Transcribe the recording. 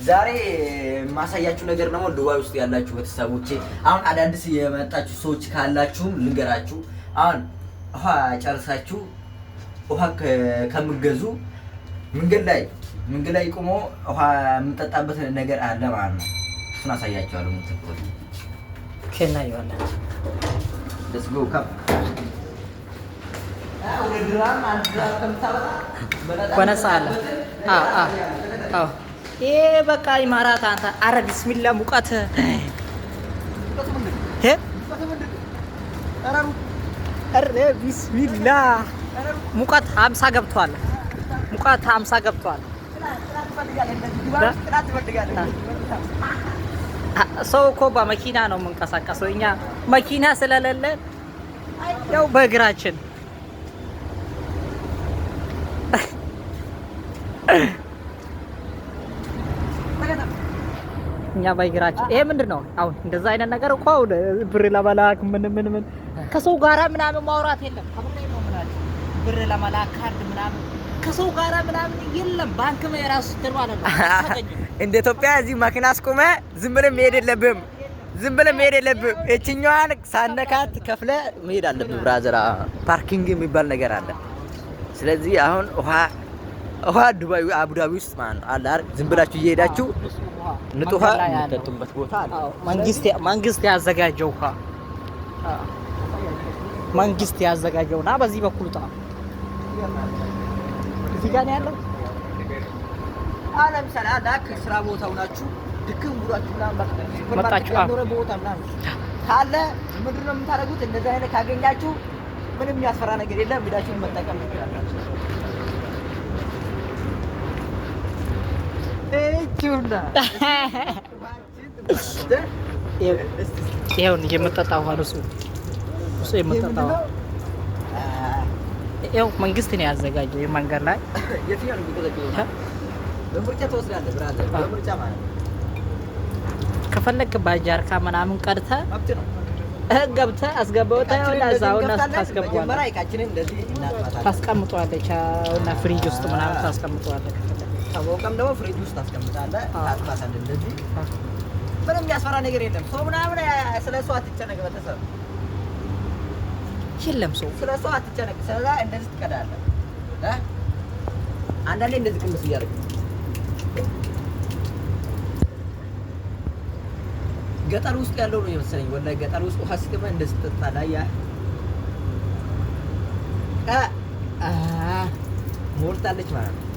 ዛሬ ማሳያችሁ ነገር ነው ዱባይ ውስጥ ያላችሁ ቤተሰቦቼ። አሁን አዳዲስ የመጣችሁ ሰዎች ካላችሁም ልንገራችሁ። አሁን ውሃ ጨርሳችሁ ውሃ ከምገዙ መንገድ ላይ ቆሞ ውሃ የምጠጣበት ነገር አለ ማለት ነው። እሱን አሳያችኋለሁ። ምትቆጥ ከና ይዋላ let's go ካፕ ወደ ድራም አንድ ድራም ከምታወጣ ኮነሳለ ይሄ በቃ ኢማራት አንተ አረ ቢስሚላ ሙቀት አረ ቢስሚላ ሙቀት 50 ገብቷል። ሙቀት 50 ገብቷል። ሰው እኮ በመኪና ነው የምንቀሳቀሰው። እኛ መኪና ስለሌለ ያው በእግራችን እኛ በእግራችን። ይሄ ምንድነው አሁን እንደዛ አይነት ነገር እኮ ብር ለመላክ ምን ከሰው ጋራ ምናምን ማውራት የለም። አብሬ ነው ምናምን ብር ለመላክ ካርድ ምናምን ከሰው ጋራ ምናምን የለም። ባንክ የራሱ ትር ማለት ነው። እንደ ኢትዮጵያ እዚህ መኪና አስቆመ ዝም ብለህ መሄድ የለብህም። እችኛዋን ሳነካት ከፍለ መሄድ አለብህ ብራዘር። ፓርኪንግ የሚባል ነገር አለ። ስለዚህ አሁን ውሃ ዱባይ አቡዳቢ ውስጥ ማለት ነው አለ አይደል? ዝም ብላችሁ እየሄዳችሁ ንጹህ ውሃ የምትጠጡበት ቦታ አለ። መንግስት ያዘጋጀው ውሃ መንግስት ያዘጋጀውና በዚህ በኩል ጣ እዚህ ጋር ነው ያለው። ለምሳሌ አዳክ ስራ ቦታው ናችሁ ድክም ብሏችሁ ምናምን መጣችሁ ቦታ ምናምን ካለ ምንድን ነው የምታደርጉት? እንደዚህ አይነት ካገኛችሁ ምንም የሚያስፈራ ነገር የለም። ሄዳችሁ መጠቀም ትችላላችሁ። እጁና ይሄውን የምጠጣው ውሃ ነው እሱ የምጠጣው ያው መንግስት ነው ያዘጋጀው። የመንገድ ላይ የትኛው ነው የሚዘጋጀው? በምርጫ ተወስዳለህ ብራዘር። በምርጫ ማለት ከፈለክ ባጃርካ ምናምን ቀርተህ ሀብት ነው ገብተህ አስገባውታ ያውና እዛውና ታስገባዋለህ። መጀመሪያ እቃችንን እንደዚህ እናጥፋታለን። ታስቀምጠዋለች እና ፍሪጅ ውስጥ ምናምን ታስቀምጠዋለህ። ታወቀም ደግሞ ፍሪጅ ውስጥ ታስቀምጣለህ። ታጥፋታለህ። እንደዚህ ምንም የሚያስፈራ ነገር የለም። ሰው ምናምን ስለሱ አትጨነቅ። በተሰብ የለም ሰው ስለሱ አትጨነቅ። ስለዛ እንደዚህ ትቀዳለህ። አንዳንዴ እንደዚህ ቅምስ እያደረግህ ገጠር ውስጥ ያለው ነው የመሰለኝ። ወላሂ ገጠር ውስጥ ውሃ ሲገባ እንደዚህ ትጠጣለህ። ያ ሞልታለች ማለት ነው።